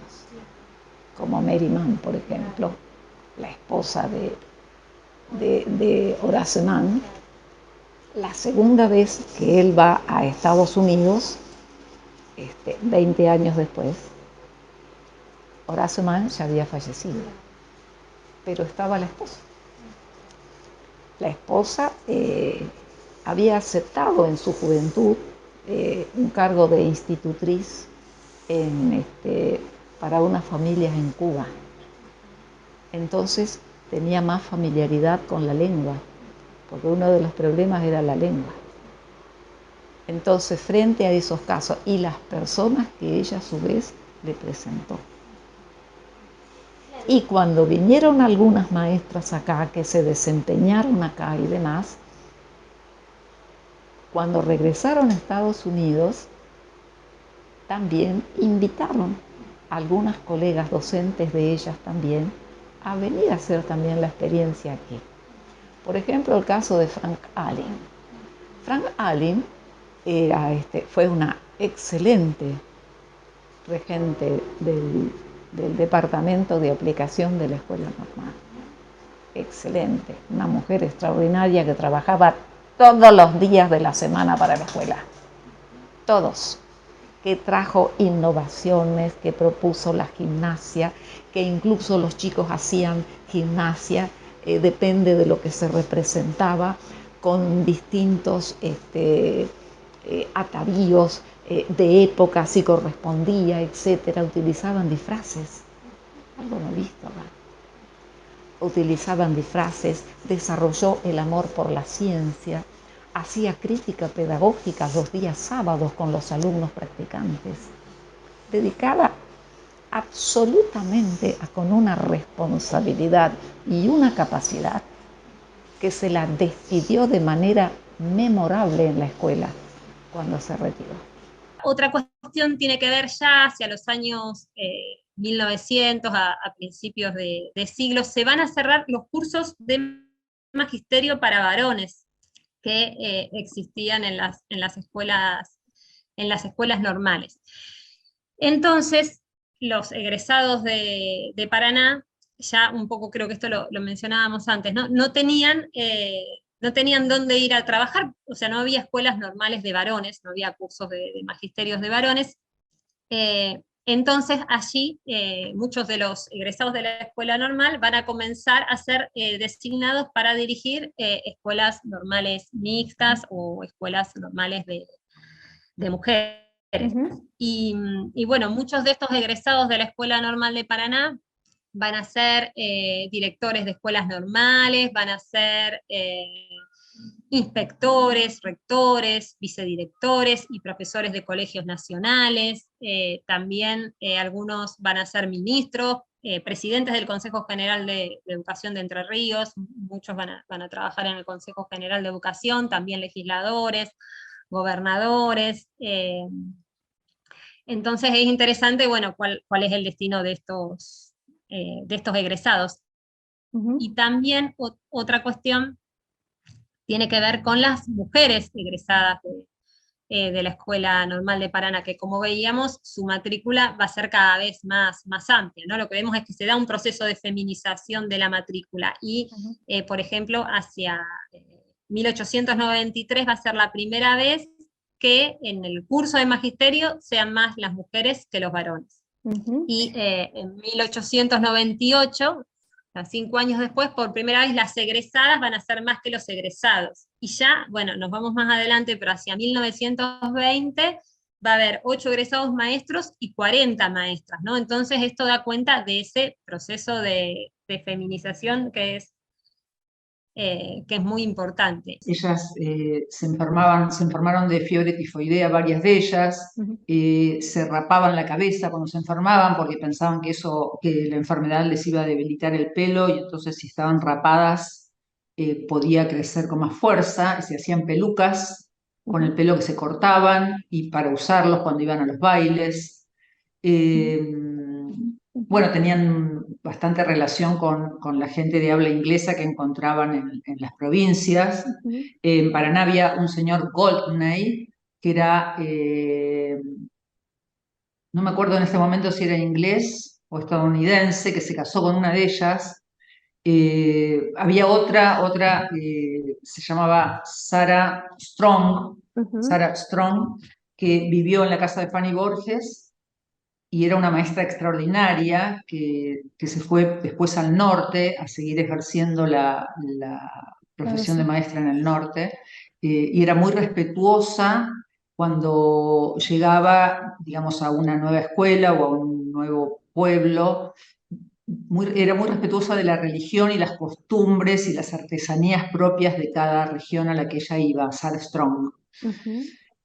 como Mary Mann, por ejemplo, la esposa de Horace Mann. La segunda vez que él va a Estados Unidos, 20 años después, Horace Mann ya había fallecido, pero estaba la esposa. La esposa había aceptado en su juventud un cargo de institutriz para unas familias en Cuba. Entonces tenía más familiaridad con la lengua, porque uno de los problemas era la lengua. Entonces, frente a esos casos y las personas que ella a su vez le presentó. Y cuando vinieron algunas maestras acá, que se desempeñaron acá y demás, cuando regresaron a Estados Unidos, también invitaron a algunas colegas docentes de ellas también a venir a hacer también la experiencia aquí. Por ejemplo, el caso de Frank Allen. Frank Allen fue una excelente regente del Departamento de Aplicación de la Escuela Normal. Excelente, una mujer extraordinaria que trabajaba todos los días de la semana para la escuela. Todos. Que trajo innovaciones, que propuso la gimnasia, que incluso los chicos hacían gimnasia, depende de lo que se representaba, con distintos atavíos de época, si correspondía, etcétera. Utilizaban disfraces, algo no visto acá. Utilizaban disfraces, desarrolló el amor por la ciencia, hacía crítica pedagógica los días sábados con los alumnos practicantes, dedicada absolutamente con una responsabilidad y una capacidad que se la despidió de manera memorable en la escuela cuando se retiró.
Otra cuestión tiene que ver ya hacia los años 1900, a principios de siglo, se van a cerrar los cursos de magisterio para varones que existían en las escuelas normales. Entonces, los egresados de Paraná, ya un poco creo que esto lo mencionábamos antes, no tenían dónde ir a trabajar, o sea, no había escuelas normales de varones, no había cursos de magisterios de varones. Entonces allí muchos de los egresados de la escuela normal van a comenzar a ser designados para dirigir escuelas normales mixtas o escuelas normales de mujeres. Uh-huh. Y bueno, muchos de estos egresados de la Escuela Normal de Paraná van a ser directores de escuelas normales, van a ser inspectores, rectores, vicedirectores y profesores de colegios nacionales. También algunos van a ser ministros, presidentes del Consejo General de Educación de Entre Ríos, muchos van a trabajar en el Consejo General de Educación, también legisladores, gobernadores. Entonces es interesante, bueno, cuál es el destino de estos egresados. Uh-huh. Y también otra cuestión tiene que ver con las mujeres egresadas de la Escuela Normal de Paraná, que como veíamos, su matrícula va a ser cada vez más amplia, ¿no? Lo que vemos es que se da un proceso de feminización de la matrícula, y, uh-huh, por ejemplo, hacia 1893 va a ser la primera vez que en el curso de magisterio sean más las mujeres que los varones. Uh-huh. Y en 1898, 5 años después, por primera vez las egresadas van a ser más que los egresados. Y ya, bueno, nos vamos más adelante, pero hacia 1920 va a haber 8 egresados maestros y 40 maestras, ¿no? Entonces esto da cuenta de ese proceso de feminización que es muy importante.
Ellas se enfermaron de fiebre tifoidea, varias de ellas. Uh-huh. Se rapaban la cabeza cuando se enfermaban porque pensaban que la enfermedad les iba a debilitar el pelo, y entonces si estaban rapadas podía crecer con más fuerza, y se hacían pelucas con el pelo que se cortaban y para usarlos cuando iban a los bailes. Bueno, tenían bastante relación con la gente de habla inglesa que encontraban en las provincias. Uh-huh. En Paraná había un señor Goldney, que era, no me acuerdo en este momento si era inglés o estadounidense, que se casó con una de ellas. Había otra se llamaba Sarah Strong, que vivió en la casa de Fanny Borges y era una maestra extraordinaria que se fue después al norte a seguir ejerciendo la profesión de maestra en el norte, y era muy respetuosa cuando llegaba, digamos, a una nueva escuela o a un nuevo pueblo. Era muy respetuosa de la religión y las costumbres y las artesanías propias de cada región a la que ella iba, Sarah Strong.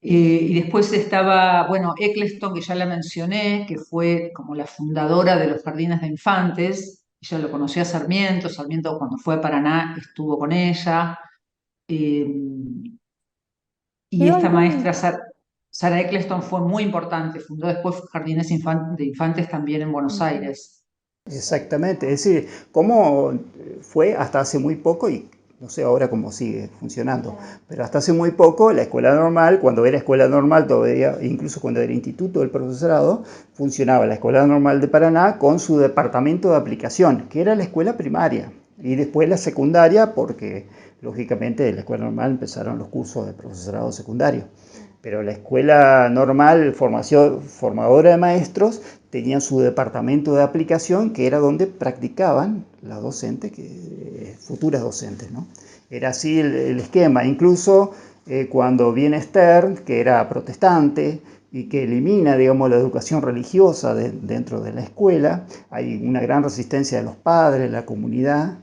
Y después estaba, bueno, Eccleston, que ya la mencioné, que fue como la fundadora de los jardines de infantes. Ella lo conocía a Sarmiento. Sarmiento, cuando fue a Paraná, estuvo con ella. Eh, y esta maestra, Sarah Eccleston, fue muy importante. Fundó después jardines de infantes también en Buenos Aires.
Exactamente, es decir, cómo fue hasta hace muy poco, y no sé ahora cómo sigue funcionando, pero hasta hace muy poco la escuela normal, cuando era escuela normal todavía, incluso cuando era instituto del profesorado, funcionaba la escuela normal de Paraná con su departamento de aplicación, que era la escuela primaria, y después la secundaria, porque lógicamente en la escuela normal empezaron los cursos de profesorado secundario. Pero la escuela normal, formadora de maestros, tenía su departamento de aplicación, que era donde practicaban las docentes, futuras docentes, ¿no? Era así el esquema. Incluso cuando viene Stern, que era protestante y que elimina, digamos, la educación religiosa dentro de la escuela, hay una gran resistencia de los padres, de la comunidad,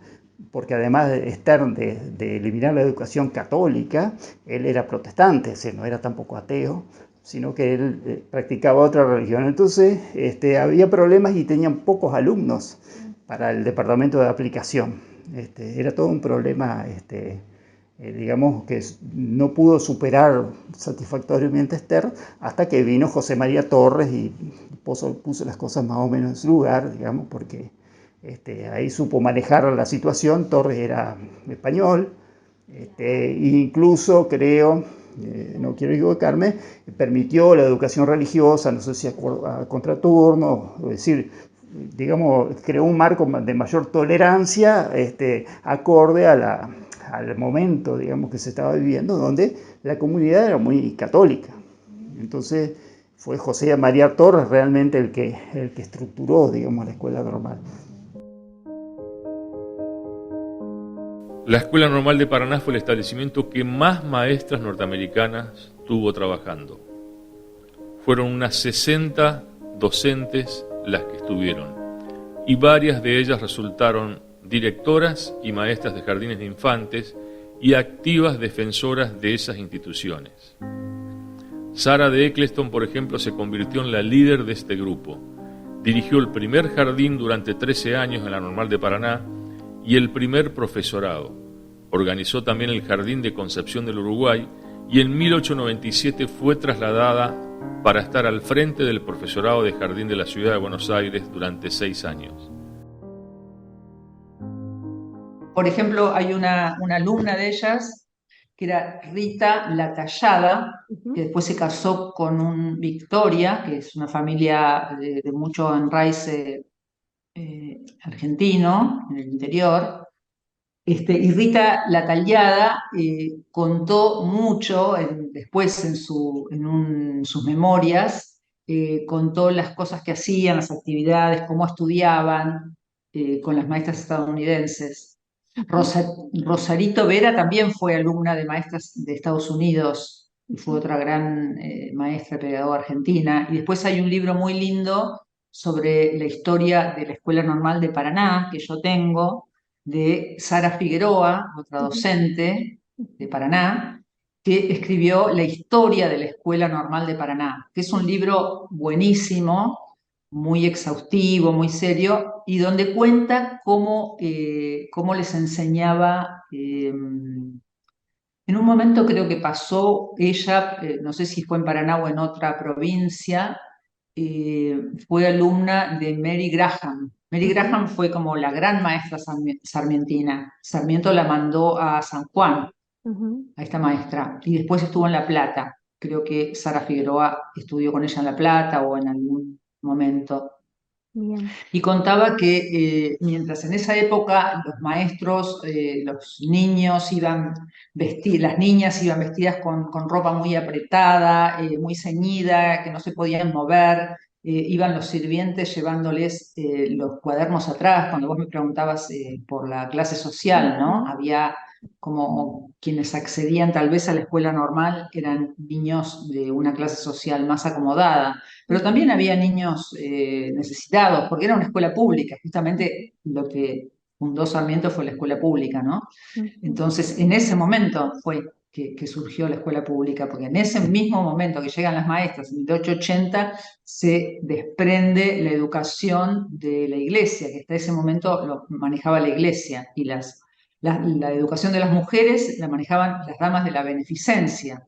porque además de Stern de eliminar la educación católica, él era protestante, o sea, no era tampoco ateo, sino que él practicaba otra religión. Entonces había problemas y tenían pocos alumnos para el departamento de aplicación. Era todo un problema, digamos, que no pudo superar satisfactoriamente Stern hasta que vino José María Torres y puso las cosas más o menos en su lugar, digamos, porque ahí supo manejar la situación. Torres era español, incluso creo, no quiero equivocarme, permitió la educación religiosa, no sé si a contraturno, es decir, digamos, creó un marco de mayor tolerancia, acorde al momento, digamos, que se estaba viviendo, donde la comunidad era muy católica. Entonces fue José María Torres realmente el que estructuró, digamos, la escuela normal.
La Escuela Normal de Paraná fue el establecimiento que más maestras norteamericanas tuvo trabajando. Fueron unas 60 docentes las que estuvieron, y varias de ellas resultaron directoras y maestras de jardines de infantes y activas defensoras de esas instituciones. Sarah de Eccleston, por ejemplo, se convirtió en la líder de este grupo. Dirigió el primer jardín durante 13 años en la Normal de Paraná y el primer profesorado. Organizó también el Jardín de Concepción del Uruguay y en 1897 fue trasladada para estar al frente del profesorado de jardín de la Ciudad de Buenos Aires durante 6 años.
Por ejemplo, hay una alumna de ellas que era Rita La Tallada, que después se casó con un Victoria, que es una familia de mucho enraice argentino, en el interior. Y Rita La Tallada contó mucho, después en sus memorias, contó las cosas que hacían, las actividades, cómo estudiaban con las maestras estadounidenses. Rosarito Vera también fue alumna de maestras de Estados Unidos y fue otra gran maestra pedagoga argentina. Y después hay un libro muy lindo sobre la historia de la Escuela Normal de Paraná, que yo tengo, de Sara Figueroa, otra docente de Paraná, que escribió La historia de la Escuela Normal de Paraná, que es un libro buenísimo, muy exhaustivo, muy serio, y donde cuenta cómo les enseñaba. En un momento creo que pasó ella, no sé si fue en Paraná o en otra provincia, fue alumna de Mary Graham. Mary Graham fue como la gran maestra sarmientina. Sarmiento la mandó a San Juan, a esta maestra, y después estuvo en La Plata. creo que Sara Figueroa estudió con ella en La Plata o en algún momento.
Bien.
Y contaba que mientras en esa época los maestros, los niños iban vestidos, las niñas iban vestidas con ropa muy apretada, muy ceñida, que no se podían mover, iban los sirvientes llevándoles los cuadernos atrás. Cuando vos me preguntabas por la clase social, ¿no? Había como quienes accedían tal vez a la escuela normal eran niños de una clase social más acomodada, pero también había niños necesitados, porque era una escuela pública, justamente lo que fundó Sarmiento fue la escuela pública, ¿no? Entonces, en ese momento fue que surgió la escuela pública, porque en ese mismo momento que llegan las maestras, en 1880, se desprende la educación de la iglesia, que hasta ese momento lo manejaba la iglesia, y la educación de las mujeres la manejaban las damas de la beneficencia.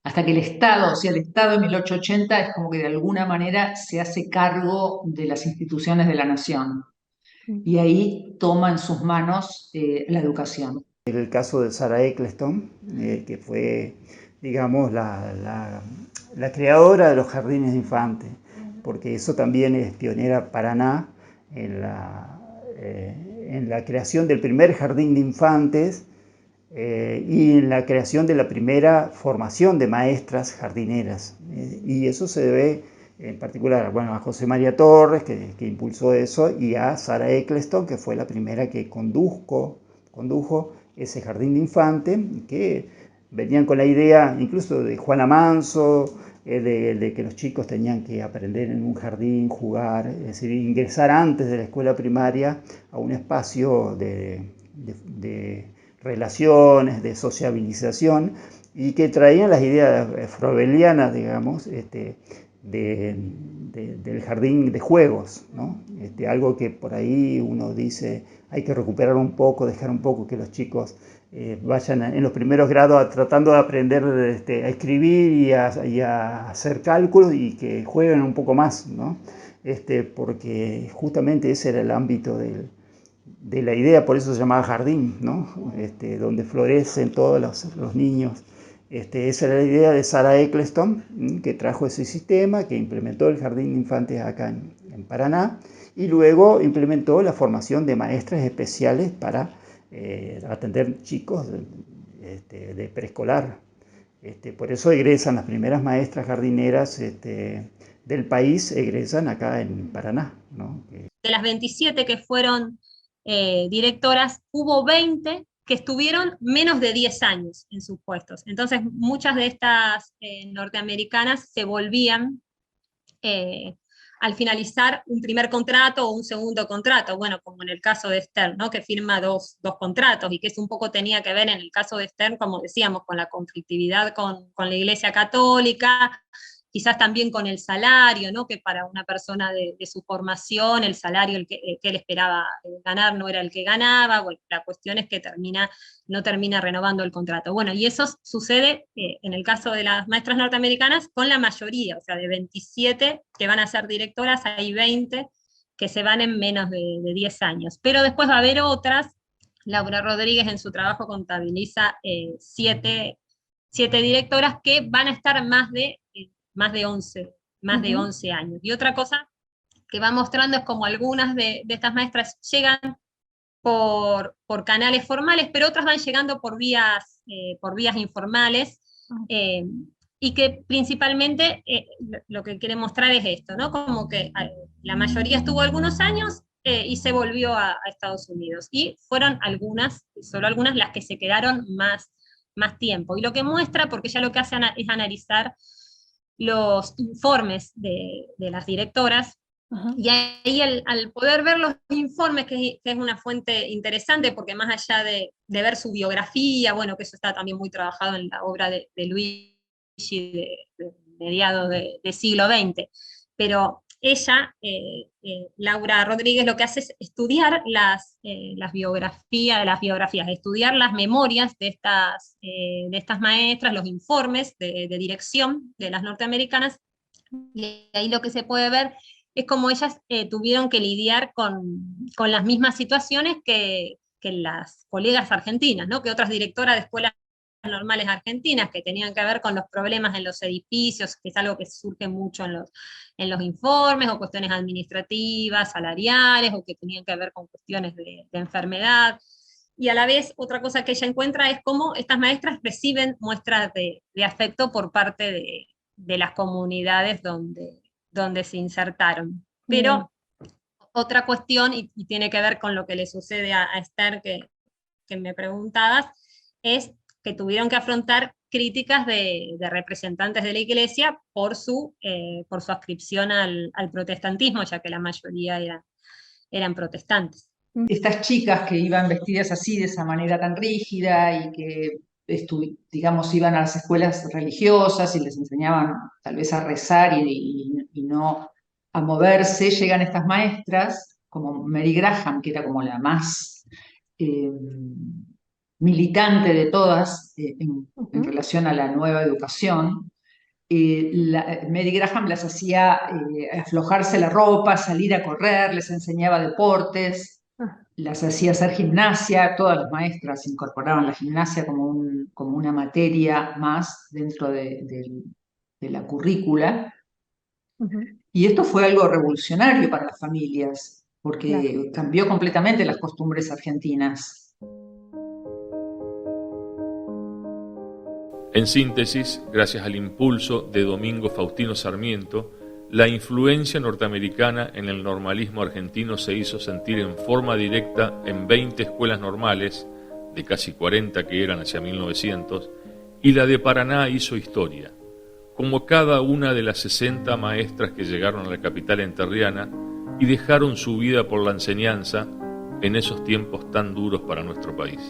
Hasta que el Estado, o sea, el Estado en 1880 es como que de alguna manera se hace cargo de las instituciones de la nación y ahí toma en sus manos la educación.
El caso de Sarah Eccleston, que fue, digamos, la creadora de los jardines de infantes, porque eso también es pionera Paraná en la creación del primer jardín de infantes y en la creación de la primera formación de maestras jardineras. Y eso se debe en particular, bueno, a José María Torres, que impulsó eso, y a Sarah Eccleston, que fue la primera que condujo ese jardín de infantes, que venían con la idea incluso de Juana Manso, de que los chicos tenían que aprender en un jardín, jugar, es decir, ingresar antes de la escuela primaria a un espacio de relaciones, de sociabilización, y que traían las ideas froebelianas, digamos, del jardín de juegos, ¿no? Algo que por ahí uno dice hay que recuperar un poco, dejar un poco que los chicos vayan en los primeros grados tratando de aprender a escribir y a hacer cálculos, y que jueguen un poco más, ¿no? Porque justamente ese era el ámbito de la idea, por eso se llamaba jardín, ¿no? Donde florecen todos los niños. Esa era la idea de Sarah Eccleston, que trajo ese sistema, que implementó el jardín de infantes acá en Paraná, y luego implementó la formación de maestras especiales para atender chicos de preescolar. Por eso egresan las primeras maestras jardineras del país, egresan acá en Paraná, ¿no?
De las 27 que fueron directoras, hubo 20 que estuvieron menos de 10 años en sus puestos. Entonces, muchas de estas norteamericanas se volvían al finalizar un primer contrato o un segundo contrato, bueno, como en el caso de Stern, ¿no? Que firma dos contratos, y que eso un poco tenía que ver en el caso de Stern, como decíamos, con la conflictividad con la Iglesia Católica, quizás también con el salario, ¿no? Que para una persona de su formación, el salario que él esperaba ganar no era el que ganaba. Bueno, la cuestión es que no termina renovando el contrato. Bueno, y eso sucede en el caso de las maestras norteamericanas con la mayoría, o sea, de 27 que van a ser directoras, hay 20 que se van en menos de 10 años. Pero después va a haber otras. Laura Rodríguez en su trabajo contabiliza 7 directoras que van a estar más de 11 años. Y otra cosa que va mostrando es como algunas de estas maestras llegan por canales formales, pero otras van llegando por vías informales, y que principalmente lo que quiere mostrar es esto, ¿no? Como que la mayoría estuvo algunos años y se volvió a Estados Unidos. Y fueron solo algunas las que se quedaron más tiempo. Y lo que muestra, porque ya lo que hace es analizar los informes de las directoras, y ahí al poder ver los informes, que es una fuente interesante, porque más allá de ver su biografía, bueno, que eso está también muy trabajado en la obra de Luigi de mediados del siglo XX, pero ella, Laura Rodríguez, lo que hace es estudiar las biografías, estudiar las memorias de estas maestras, los informes de dirección de las norteamericanas, y ahí lo que se puede ver es como ellas tuvieron que lidiar con las mismas situaciones que las colegas argentinas, ¿no? Que otras directoras de escuelas normales argentinas, que tenían que ver con los problemas en los edificios, que es algo que surge mucho en los informes, o cuestiones administrativas, salariales, o que tenían que ver con cuestiones de enfermedad. Y a la vez, otra cosa que ella encuentra es cómo estas maestras reciben muestras de afecto por parte de las comunidades donde se insertaron. Pero otra cuestión, y tiene que ver con lo que le sucede a Esther, que me preguntabas, es que tuvieron que afrontar críticas de representantes de la Iglesia por su adscripción al protestantismo, ya que la mayoría eran protestantes.
Estas chicas que iban vestidas así, de esa manera tan rígida, y que, digamos, iban a las escuelas religiosas y les enseñaban tal vez a rezar y no a moverse, llegan estas maestras, como Mary Graham, que era como la más militante de todas en relación a la nueva educación. Mary Graham las hacía aflojarse la ropa, salir a correr, les enseñaba deportes, las hacía hacer gimnasia. Todas las maestras incorporaban la gimnasia como una materia más dentro de la currícula. Y esto fue algo revolucionario para las familias, porque cambió completamente las costumbres argentinas.
En síntesis, gracias al impulso de Domingo Faustino Sarmiento, la influencia norteamericana en el normalismo argentino se hizo sentir en forma directa en 20 escuelas normales, de casi 40 que eran hacia 1900, y la de Paraná hizo historia, como cada una de las 60 maestras que llegaron a la capital entrerriana y dejaron su vida por la enseñanza en esos tiempos tan duros para nuestro país.